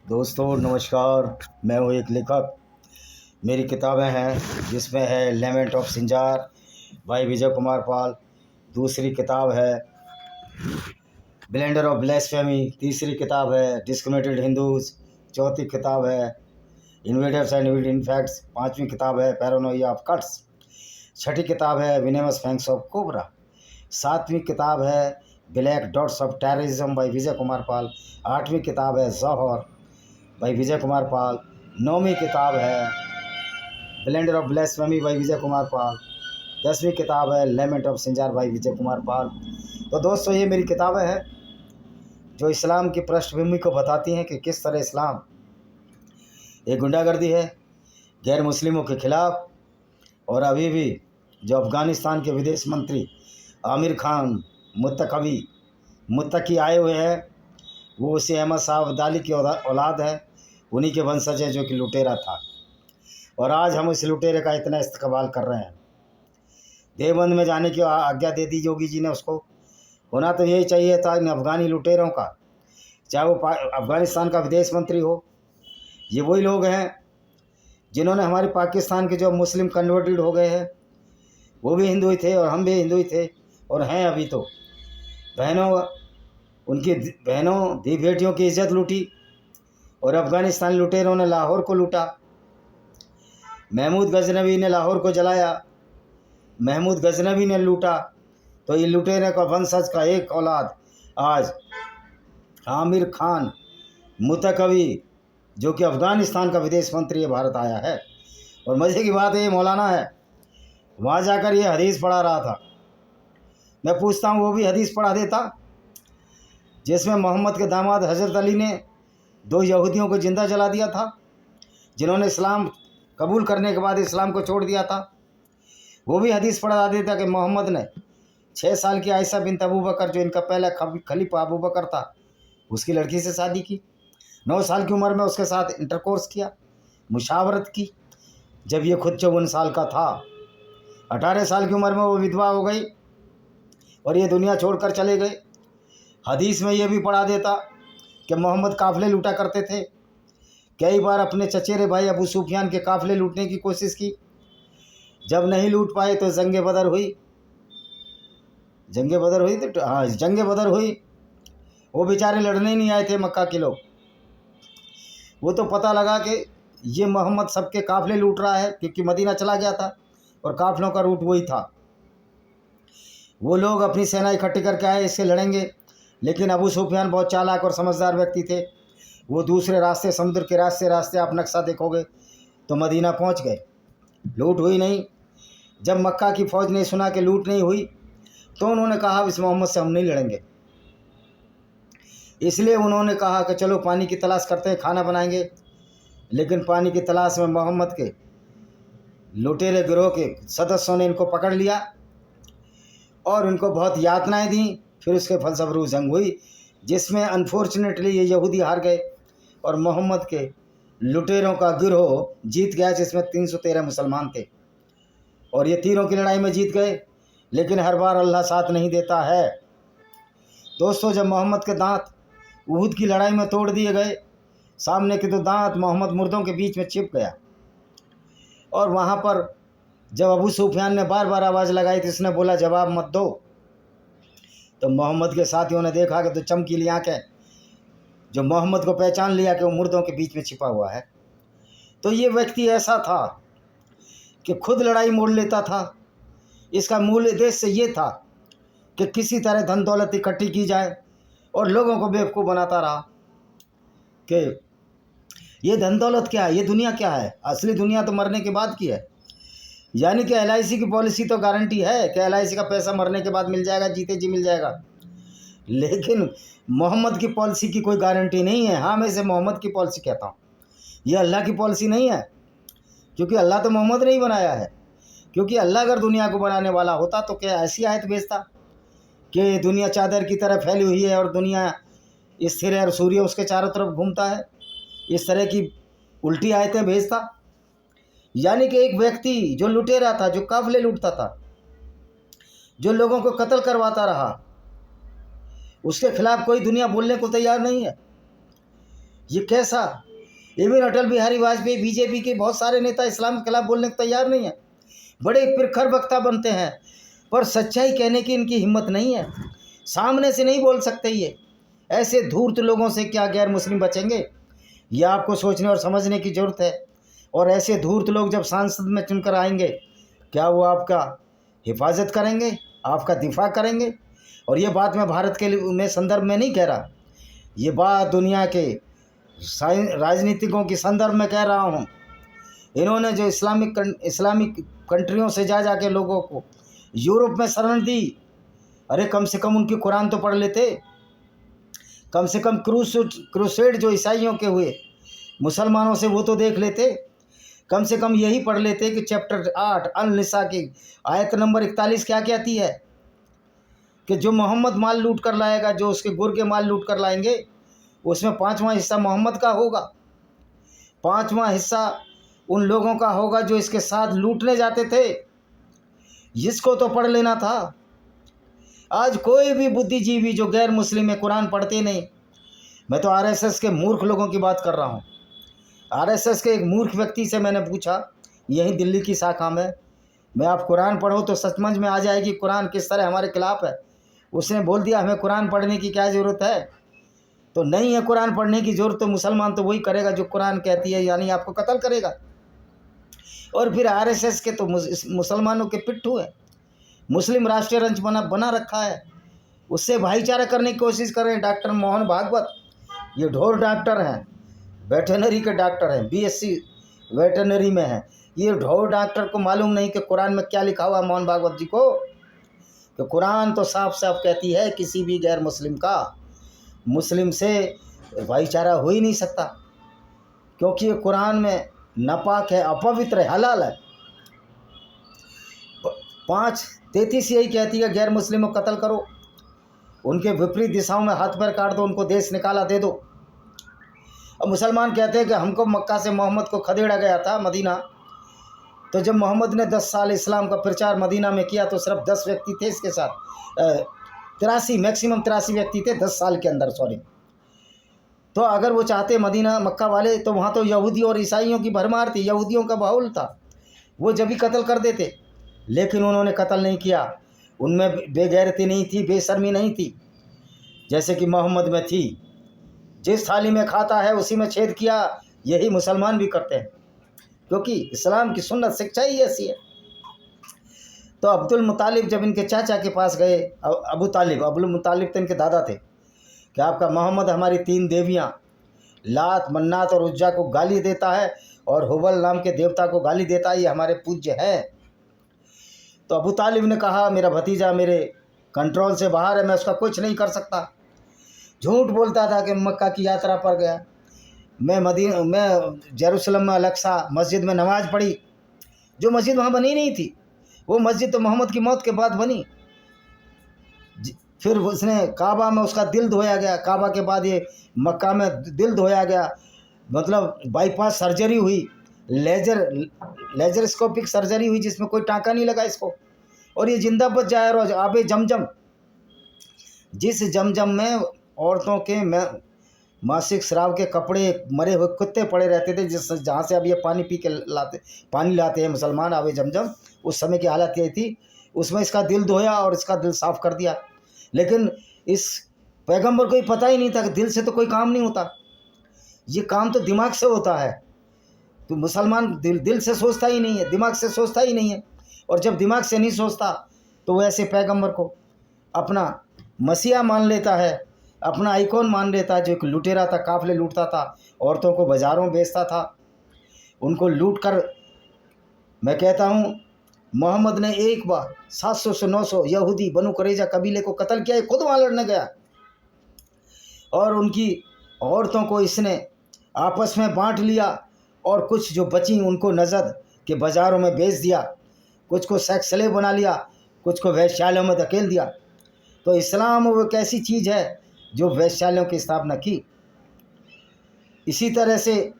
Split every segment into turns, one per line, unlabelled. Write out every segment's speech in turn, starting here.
दोस्तों नमस्कार। मैं हूँ एक लेखक। मेरी किताबें हैं जिसमें है लेमेंट ऑफ सिंजार भाई विजय कुमार पाल। दूसरी किताब है ब्लेंडर ऑफ ब्लेस्फेमी। तीसरी किताब है डिस्क्रिमिनेटेड हिंदूज। चौथी किताब है इन्वेडर्स एंड इनफैक्ट्स। पांचवी किताब है पैरानोइया ऑफ कट्स। छठी किताब है विनेमस फैंक्स ऑफ कोबरा। सातवीं किताब है black dots of terrorism by Vijay Kumar Pal. आठवीं किताब है जौहर भाई विजय कुमार पाल। नौवीं किताब है ब्लेंडर ऑफ ब्लेस्फेमी भाई विजय कुमार पाल। 10वीं किताब है लेमेंट ऑफ सिंजार भाई विजय कुमार पाल। तो दोस्तों ये मेरी किताबें हैं जो इस्लाम की पृष्ठभूमि को बताती हैं कि किस तरह इस्लाम एक गुंडागर्दी है गैर मुस्लिमों के खिलाफ। और अभी भी जो अफ़गानिस्तान के विदेश मंत्री आमिर खान मुत्तकी आए हुए हैं वो उसी अहमद साहब अब्दाली की औलाद है, उन्हीं के वंशज है जो कि लुटेरा था। और आज हम इस लुटेरे का इतना इस्तेमाल कर रहे हैं। देवबंद में जाने की आज्ञा दे दी योगी जी ने उसको। होना तो यही चाहिए था इन अफ़गानी लुटेरों का, चाहे वो अफ़गानिस्तान का विदेश मंत्री हो। ये वही लोग हैं जिन्होंने हमारे पाकिस्तान के जो मुस्लिम कन्वर्टेड हो गए हैं वो भी हिंदू ही थे और हम भी हिंदू ही थे और हैं अभी। तो उनकी बहनों दी बेटियों की इज्जत लूटी और अफ़गानिस्तान लुटेरों ने लाहौर को लूटा। महमूद गजनवी ने लाहौर को जलाया, महमूद गजनवी ने लूटा। तो ये लुटेरे का वंशज का एक औलाद आज आमिर खान मुत्तकी जो कि अफ़गानिस्तान का विदेश मंत्री भारत आया है। और मज़े की बात ये मौलाना है, वहाँ जाकर ये हदीस पढ़ा रहा था। मैं पूछता हूँ वो भी हदीस पढ़ा देता जिसमें मोहम्मद के दामाद हज़रत अली ने 2 यहूदियों को ज़िंदा जला दिया था जिन्होंने इस्लाम कबूल करने के बाद इस्लाम को छोड़ दिया था। वो भी हदीस पढ़ा देता कि मोहम्मद ने 6 साल की आयशा बिन अबू बकर जो इनका पहला खलीफा अबू बकर था उसकी लड़की से शादी की। 9 साल की उम्र में उसके साथ इंटरकोर्स किया, मुशावरत की। जब ये खुद 54 साल का था, 18 साल की उम्र में वो विधवा हो गई और ये दुनिया छोड़कर चले गए। हदीस में ये भी पढ़ा देता कि मोहम्मद काफ़िले लूटा करते थे। कई बार अपने चचेरे भाई अबू सुफियान के काफ़िले लूटने की कोशिश की। जब नहीं लूट पाए तो जंग बदर हुई जंग बदर हुई। वो बेचारे लड़ने ही नहीं आए थे मक्का के लोग। वो तो पता लगा कि ये मोहम्मद सबके काफ़िले लूट रहा है क्योंकि मदीना चला गया था और काफ़िलों का रूट वही था। वो लोग अपनी सेना इकट्ठी करके आए, इससे लड़ेंगे। लेकिन अबू सुफियान बहुत चालाक और समझदार व्यक्ति थे। वो दूसरे रास्ते, समुद्र के रास्ते आप नक्शा देखोगे तो मदीना पहुंच गए। लूट हुई नहीं। जब मक्का की फ़ौज ने सुना कि लूट नहीं हुई तो उन्होंने कहा इस मोहम्मद से हम नहीं लड़ेंगे। इसलिए उन्होंने कहा कि चलो पानी की तलाश करते हैं, खाना बनाएंगे। लेकिन पानी की तलाश में मोहम्मद के लुटेरे गिरोह के सदस्यों ने इनको पकड़ लिया और उनको बहुत यातनाएं दी। फिर उसके फलस्वरूप जंग हुई जिसमें अनफॉर्चुनेटली ये यहूदी हार गए और मोहम्मद के लुटेरों का गिरोह जीत गया जिसमें 313 मुसलमान थे। और ये तीरों की लड़ाई में जीत गए। लेकिन हर बार अल्लाह साथ नहीं देता है। दोस्तों जब मोहम्मद के दांत उहुद की लड़ाई में तोड़ दिए गए, सामने के 2 दांत मोहम्मद मुर्दों के बीच में छिप गया। और वहाँ पर जब अबू सुफियान ने बार बार आवाज़ लगाई तो इसने बोला जवाब मत दो। तो मोहम्मद के साथियों ने देखा कि 2 चमकीली आंखें, जो मोहम्मद को पहचान लिया कि वो मुर्दों के बीच में छिपा हुआ है। तो ये व्यक्ति ऐसा था कि खुद लड़ाई मोड़ लेता था। इसका मूल उद्देश्य ये था कि किसी तरह धन दौलत इकट्ठी की जाए और लोगों को बेवकूफ़ बनाता रहा कि ये धन दौलत क्या है, ये दुनिया क्या है, असली दुनिया तो मरने के बाद की है। यानी कि LIC की पॉलिसी तो गारंटी है कि LIC का पैसा मरने के बाद मिल जाएगा, जीते जी मिल जाएगा। लेकिन मोहम्मद की पॉलिसी की कोई गारंटी नहीं है। हाँ, मैं इसे मोहम्मद की पॉलिसी कहता हूँ, ये अल्लाह की पॉलिसी नहीं है। क्योंकि अल्लाह तो मोहम्मद नहीं बनाया है। क्योंकि अल्लाह अगर दुनिया को बनाने वाला होता तो क्या ऐसी आयत भेजता कि दुनिया चादर की तरह फैली हुई है और दुनिया स्थिर है और सूर्य उसके चारों तरफ घूमता है। इस तरह की उल्टी आयतें भेजता। यानी कि एक व्यक्ति जो लुटेरा था, जो काफ़िले लूटता था, जो लोगों को कत्ल करवाता रहा, उसके खिलाफ कोई दुनिया बोलने को तैयार नहीं है। ये कैसा? इवन अटल बिहारी वाजपेयी, बीजेपी के बहुत सारे नेता इस्लाम के खिलाफ बोलने को तैयार नहीं है, बड़े प्रखर वक्ता बनते हैं, पर सच्चाई कहने की इनकी हिम्मत नहीं है, सामने से नहीं बोल सकते। ये ऐसे धूर्त लोगों से क्या गैर मुस्लिम बचेंगे? ये आपको सोचने और समझने की ज़रूरत है। और ऐसे धूर्त लोग जब सांसद में चुनकर आएंगे, क्या वो आपका हिफाजत करेंगे, आपका दिफा करेंगे? और ये बात मैं भारत के में संदर्भ में नहीं कह रहा, ये बात दुनिया के राजनीतिकों के संदर्भ में कह रहा हूँ। इन्होंने जो इस्लामिक कंट्रियों से जा के लोगों को यूरोप में शरण दी, अरे कम से कम उनकी कुरान तो पढ़ लेते, कम से कम क्रूसेड जो ईसाइयों के हुए मुसलमानों से, वो तो देख लेते, कम से कम यही पढ़ लेते कि चैप्टर 8 अल-निसा की आयत नंबर 41 क्या कहती है कि जो मोहम्मद माल लूट कर लाएगा, जो उसके गुर के माल लूट कर लाएंगे, उसमें 5वां हिस्सा मोहम्मद का होगा, 5वां हिस्सा उन लोगों का होगा जो इसके साथ लूटने जाते थे। इसको तो पढ़ लेना था। आज कोई भी बुद्धिजीवी जो गैर मुस्लिम है कुरान पढ़ते नहीं। मैं तो आरएसएस के मूर्ख लोगों की बात कर रहा हूँ। आरएसएस के एक मूर्ख व्यक्ति से मैंने पूछा, यहीं दिल्ली की शाखा में, मैं आप कुरान पढ़ो तो सचमुच में आ जाएगी कुरान किस तरह हमारे खिलाफ है। उसने बोल दिया हमें कुरान पढ़ने की क्या ज़रूरत है? तो नहीं है कुरान पढ़ने की ज़रूरत, तो मुसलमान तो वही करेगा जो कुरान कहती है, यानी आपको कत्ल करेगा। और फिर आरएसएस के तो मुसलमानों के पिट्ठू है, मुस्लिम राष्ट्रीय रंच बना रखा है, उससे भाईचारा करने की कोशिश कर रहे हैं। डॉक्टर मोहन भागवत, ये ढोर डॉक्टर हैं, वेटरनरी के डॉक्टर हैं, बीएससी वेटरनरी में हैं। ये ढोर डॉक्टर को मालूम नहीं कि कुरान में क्या लिखा हुआ है मोहन भागवत जी को, कि कुरान तो साफ साफ कहती है किसी भी गैर मुस्लिम का मुस्लिम से भाईचारा हो ही नहीं सकता, क्योंकि ये कुरान में नापाक है, अपवित्र है, हलाल है। 5:33 यही कहती है गैर मुस्लिमों को कत्ल करो, उनके विपरीत दिशाओं में हाथ पैर काट दो, उनको देश निकाला दे दो। अब मुसलमान कहते हैं कि हमको मक्का से मोहम्मद को खदेड़ा गया था मदीना, तो जब मोहम्मद ने 10 साल इस्लाम का प्रचार मदीना में किया तो सिर्फ 10 व्यक्ति थे इसके साथ, 83 मैक्सिमम 83 व्यक्ति थे 10 साल के अंदर, सॉरी। तो अगर वो चाहते मदीना मक्का वाले, तो वहाँ तो यहूदी और ईसाइयों की भरमार थी, यहूदियों का बाहुल था, वो जब भी कत्ल कर देते। लेकिन उन्होंने कत्ल नहीं किया, उनमें बेगैरती नहीं थी, बेशर्मी नहीं थी, जैसे कि मोहम्मद में थी। जिस थाली में खाता है उसी में छेद किया, यही मुसलमान भी करते हैं, क्योंकि इस्लाम की सुन्नत शिक्षा ही ऐसी है। तो अब्दुल मुतालिब जब इनके चाचा के पास गए, अब्दुल मुतालिब तो इनके दादा थे, कि आपका मोहम्मद हमारी 3 देवियाँ लात, मन्नात और उज्जा को गाली देता है और हुबल नाम के देवता को गाली देता है, ये हमारे पूज्य हैं। तो अबू तालिब ने कहा मेरा भतीजा मेरे कंट्रोल से बाहर है, मैं उसका कुछ नहीं कर सकता। झूठ बोलता था कि मक्का की यात्रा पर गया, मैं जेरूसलम में अल-अक्सा मस्जिद में नमाज़ पढ़ी, जो मस्जिद वहाँ बनी नहीं थी, वो मस्जिद तो मोहम्मद की मौत के बाद बनी। फिर उसने काबा में उसका दिल धोया गया, काबा के बाद ये मक्का में दिल धोया गया, मतलब बाईपास सर्जरी हुई, लेजरस्कोपिक सर्जरी हुई, जिसमें कोई टाँका नहीं लगा इसको, और ये जिंदा बच जाए। रोज आबे जमजम, जिस जमजम में औरतों के मासिक स्राव के कपड़े मरे हुए कुत्ते पड़े रहते थे, जहाँ से अब ये पानी लाते हैं मुसलमान, आबे जमजम, उस समय की हालत यही थी। उसमें इसका दिल धोया और इसका दिल साफ़ कर दिया। लेकिन इस पैगंबर को ही पता ही नहीं था कि दिल से तो कोई काम नहीं होता, ये काम तो दिमाग से होता है। तो मुसलमान दिल से सोचता ही नहीं है, दिमाग से सोचता ही नहीं है, और जब दिमाग से नहीं सोचता तो वो ऐसे पैगंबर को अपना मसीहा मान लेता है, अपना आइकॉन मान लेता है, जो एक लुटेरा था, काफले लूटता था, औरतों को बाज़ारों बेचता था, उनको लूट कर। मैं कहता हूँ मोहम्मद ने एक बार 700 से 900 यहूदी बनु कुरैज़ा कबीले को कत्ल किया, खुद वहाँ लड़ने गया, और उनकी औरतों को इसने आपस में बांट लिया, और कुछ जो बची उनको नजद के बाज़ारों में बेच दिया, कुछ को सेक्स स्लेव बना लिया, कुछ को वैश्यालयों में धकेल दिया। तो इस्लाम वो एक ऐसी चीज़ है जो वैश्यालयों की स्थापना की। इसी तरह से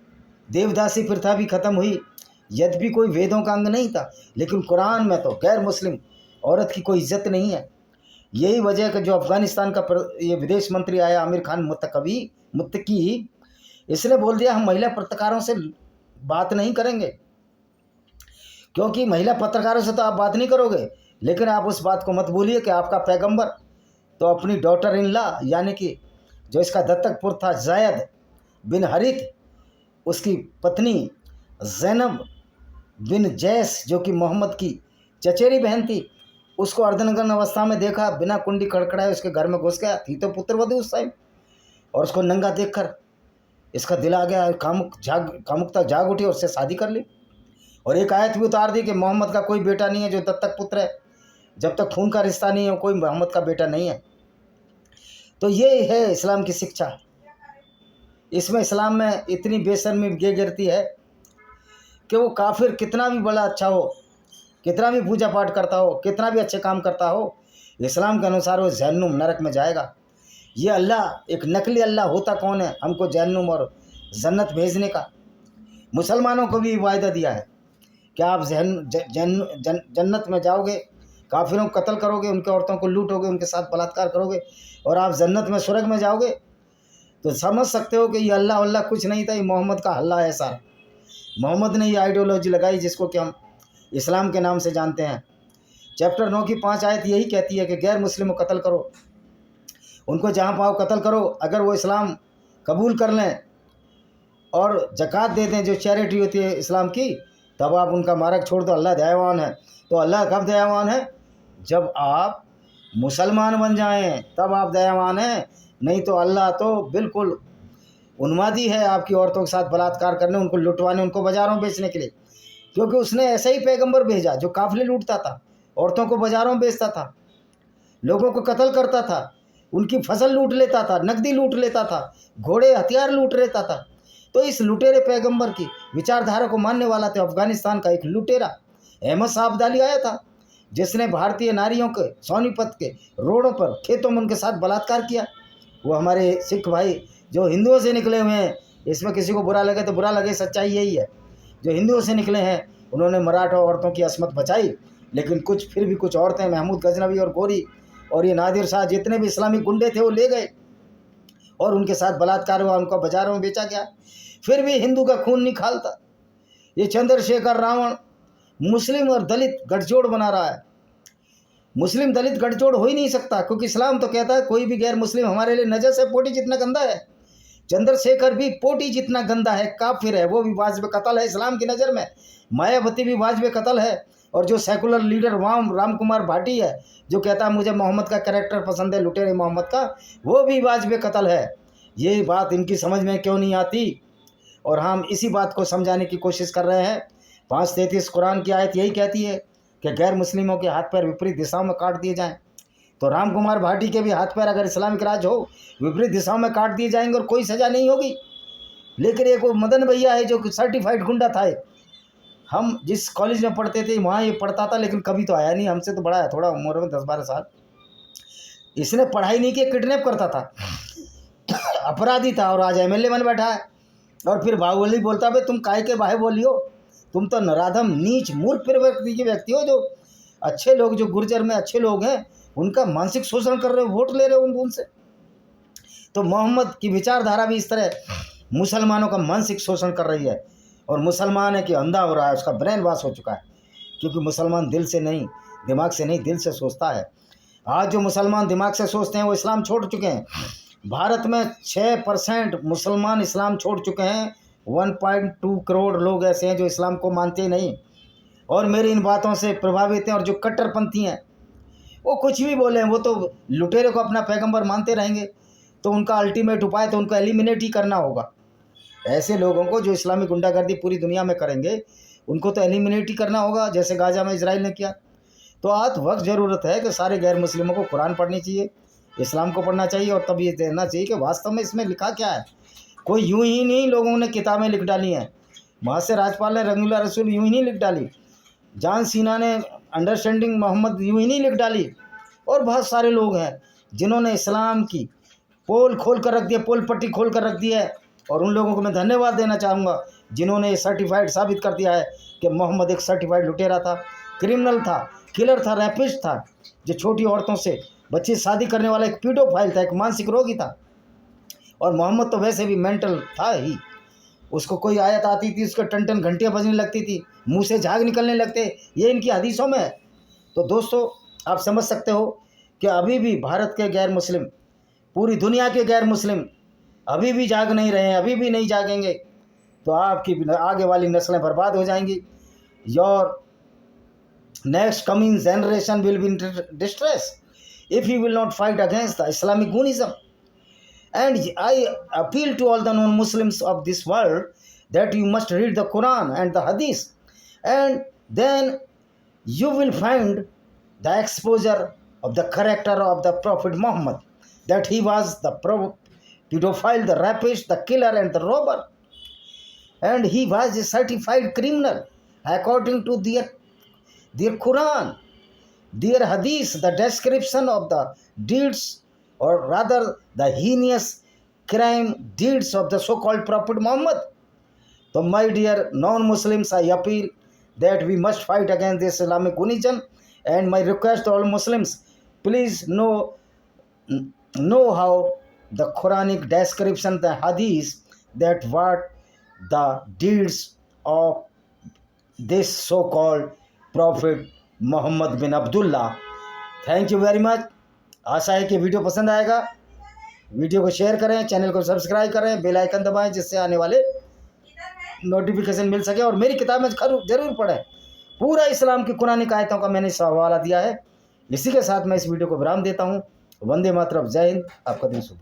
देवदासी प्रथा भी ख़त्म हुई, यद्यपि कोई वेदों का अंग नहीं था, लेकिन कुरान में तो गैर मुस्लिम औरत की कोई इज्जत नहीं है। यही वजह है कि जो अफ़गानिस्तान का ये विदेश मंत्री आया आमिर खान मुत्तकी, इसने बोल दिया हम महिला पत्रकारों से बात नहीं करेंगे, क्योंकि महिला पत्रकारों से तो आप बात नहीं करोगे, लेकिन आप उस बात को मत भूलिए कि आपका पैगंबर तो अपनी डॉटर इन लॉ यानी कि जो इसका दत्तक पुत्र था ज़ैद बिन हरित, उसकी पत्नी ज़ैनब बिन जैस जो कि मोहम्मद की चचेरी बहन थी, उसको अर्धनग्न अवस्था में देखा, बिना कुंडी खड़खड़ाए उसके घर में घुस गया, थी तो पुत्रवधू उस टाइम, और उसको नंगा देखकर इसका दिल आ गया, कामुकता जाग उठी और उससे शादी कर ली। और एक आयत भी उतार दी कि मोहम्मद का कोई बेटा नहीं है जो दत्तक पुत्र है, जब तक खून का रिश्ता नहीं है कोई मोहम्मद का बेटा नहीं है। तो ये है इस्लाम की शिक्षा। इसमें इस्लाम में इतनी बेशर्मी गिरती है कि वो काफिर कितना भी बड़ा अच्छा हो, कितना भी पूजा पाठ करता हो, कितना भी अच्छे काम करता हो, इस्लाम के अनुसार वो जहन्नुम नरक में जाएगा। ये अल्लाह एक नकली अल्लाह होता कौन है हमको जहन्नुम और जन्नत भेजने का? मुसलमानों को भी वायदा दिया है कि आप जन्नत में जाओगे, काफिरों को कत्ल करोगे, उनके औरतों को लूटोगे, उनके साथ बलात्कार करोगे और आप जन्नत में स्वर्ग में जाओगे। तो समझ सकते हो कि ये अल्लाह कुछ नहीं था, ये मोहम्मद का हल्ला है सारा। मोहम्मद ने ये आइडियोलॉजी लगाई जिसको कि हम इस्लाम के नाम से जानते हैं। चैप्टर 9 की 5 आयत यही कहती है कि गैर मुस्लिम को कत्ल करो, उनको जहाँ पाओ कत्ल करो। अगर वो इस्लाम कबूल कर लें और ज़कात दे दें जो चैरिटी होती है इस्लाम की, तब आप उनका मार्ग छोड़ दो। अल्लाह दयावान है। तो अल्लाह कब दयावान है? जब आप मुसलमान बन जाएं तब आप दयावान हैं, नहीं तो अल्लाह तो बिल्कुल उन्मादी है आपकी औरतों के साथ बलात्कार करने, उनको लुटवाने, उनको बाज़ारों में बेचने के लिए। क्योंकि उसने ऐसा ही पैगंबर भेजा जो काफिले लूटता था, औरतों को बाज़ारों में बेचता था, लोगों को कत्ल करता था, उनकी फसल लूट लेता था, नकदी लूट लेता था, घोड़े हथियार लूट लेता था। तो इस लुटेरे पैगंबर की विचारधारा को मानने वाला था अफगानिस्तान का एक लुटेरा अहमद साहब अब्दाली आया था, जिसने भारतीय नारियों के सोनीपत के रोडों पर खेतों में उनके साथ बलात्कार किया। वो हमारे सिख भाई जो हिंदुओं से निकले हुए हैं, इसमें किसी को बुरा लगे तो बुरा लगे, सच्चाई यही है, जो हिंदुओं से निकले हैं उन्होंने मराठा औरतों की असमत बचाई। लेकिन कुछ फिर भी कुछ औरतें, महमूद गजनवी और गोरी और ये नादिर शाह, जितने भी इस्लामी गुंडे थे वो ले गए और उनके साथ बलात्कार हुआ, उनको बाज़ारों में बेचा गया। फिर भी हिंदू का खून नहीं खालता। ये चंद्रशेखर रावण मुस्लिम और दलित गठजोड़ बना रहा है। मुस्लिम दलित गठजोड़ हो ही नहीं सकता, क्योंकि इस्लाम तो कहता है कोई भी गैर मुस्लिम हमारे लिए नजर से पोटी जितना गंदा है। चंद्रशेखर भी पोटी जितना गंदा है, काफिर है, वो भी वाजिब कत्ल है इस्लाम की नज़र में। मायावती भी वाजिब कत्ल है। और जो सेकुलर लीडर राम कुमार भाटी है, जो कहता है मुझे मोहम्मद का कैरेक्टर पसंद है, लुटेरे मोहम्मद का, वो भी वाजिब कत्ल है। ये बात इनकी समझ में क्यों नहीं आती? और हम इसी बात को समझाने की कोशिश कर रहे हैं। 5:33 कुरान की आयत यही कहती है कि गैर मुस्लिमों के हाथ पैर विपरीत दिशाओं में काट दिए जाएं। तो राम कुमार भाटी के भी हाथ पैर अगर इस्लामिक राज हो विपरीत दिशाओं में काट दिए जाएंगे और कोई सज़ा नहीं होगी। लेकिन एक वो मदन भैया है जो सर्टिफाइड गुंडा था, हम जिस कॉलेज में पढ़ते थे वहाँ ये पढ़ता था, लेकिन कभी तो आया नहीं, हमसे तो बड़ा है थोड़ा उम्र में, 10-12 साल। इसने पढ़ाई नहीं की, किडनैप करता था, अपराधी था, और आज एमएलए बन बैठा है। और फिर बाहुबली बोलता भाई तुम काहे के बाहे बोलियो, तुम तो नराधम नीच मूर्ख व्यक्ति हो, जो अच्छे लोग, जो गुर्जर में अच्छे लोग हैं, उनका मानसिक शोषण कर रहे हो, वोट ले रहे हो उनसे। तो मोहम्मद की विचारधारा भी इस तरह मुसलमानों का मानसिक शोषण कर रही है। और मुसलमान है कि अंधा हो रहा है, उसका ब्रेन वॉश हो चुका है, क्योंकि मुसलमान दिल से नहीं, दिमाग से नहीं, दिल से सोचता है। आज जो मुसलमान दिमाग से सोचते हैं वो इस्लाम छोड़ चुके हैं। भारत में 6% मुसलमान इस्लाम छोड़ चुके हैं। 1.2 करोड़ लोग ऐसे हैं जो इस्लाम को मानते ही नहीं और मेरी इन बातों से प्रभावित हैं। और जो कट्टरपंथी हैं वो कुछ भी बोले, वो तो लुटेरे को अपना पैगंबर मानते रहेंगे। तो उनका अल्टीमेट उपाय तो उनको एलिमिनेट ही करना होगा। ऐसे लोगों को जो इस्लामी गुंडागर्दी पूरी दुनिया में करेंगे, उनको तो एलिमिनेट ही करना होगा, जैसे गाजा में इजराइल ने किया। तो आज वक्त ज़रूरत है कि सारे गैर मुस्लिमों को कुरान पढ़नी चाहिए, इस्लाम को पढ़ना चाहिए, और तब ये देखना चाहिए कि वास्तव में इसमें लिखा क्या है। कोई यूं ही नहीं लोगों ने किताबें लिख डाली हैं। महासे राजपाल ने रंगीला रसूल यूं ही नहीं लिख डाली, जॉन सीना ने अंडरस्टैंडिंग मोहम्मद यूं ही नहीं लिख डाली, और बहुत सारे लोग हैं जिन्होंने इस्लाम की पोल खोल कर रख दिया, पोल पट्टी खोल कर रख दी है। और उन लोगों को मैं धन्यवाद देना चाहूँगा जिन्होंने ये सर्टिफाइड साबित कर दिया है कि मोहम्मद एक सर्टिफाइड लुटेरा था, क्रिमिनल था, किलर था, रैपिस्ट था, जो छोटी औरतों से बच्चे शादी करने वाला एक पीडोफाइल था, एक मानसिक रोगी था। और मोहम्मद तो वैसे भी मेंटल था ही, उसको कोई आयत आती थी उसको टन टन घंटियाँ बजने लगती थी, मुंह से झाग निकलने लगते, ये इनकी हदीसों में है। तो दोस्तों आप समझ सकते हो कि अभी भी भारत के गैर मुस्लिम, पूरी दुनिया के गैर मुस्लिम अभी भी जाग नहीं रहे हैं, अभी भी नहीं जागेंगे तो आपकी आगे वाली नस्लें बर्बाद हो जाएंगी। Your next coming generation will be in distress if you will not fight against the Islamic Gunnism. And I appeal to all the non-Muslims of this world that you must read the Quran and the Hadith, and then you will find the exposure of the character of the Prophet Muhammad, that he was the pedophile, the rapist, the killer and the robber, and he was a certified criminal according to their Quran, their hadith, the description of the deeds, or rather the heinous crime deeds of the so-called Prophet Muhammad. So my dear non-Muslims, I appeal that we must fight against this Islamic Gunnism, and my request to all Muslims, please know how the Quranic description, the hadith, that what the deeds of this so-called Prophet Mohammad bin Abdullah. Thank you very much. आशा है कि video पसंद आएगा। Video को share करें, channel को subscribe करें, bell icon दबाएं जिससे आने वाले नोटिफिकेशन मिल सके, और मेरी किताब में जरूर पढ़ें। पूरा इस्लाम की कुरानिक आयतों का मैंने हवाला दिया है। इसी के साथ मैं इस वीडियो को विराम देता हूँ। वंदे मातरम, जय हिंद, आपका दिन शुभ।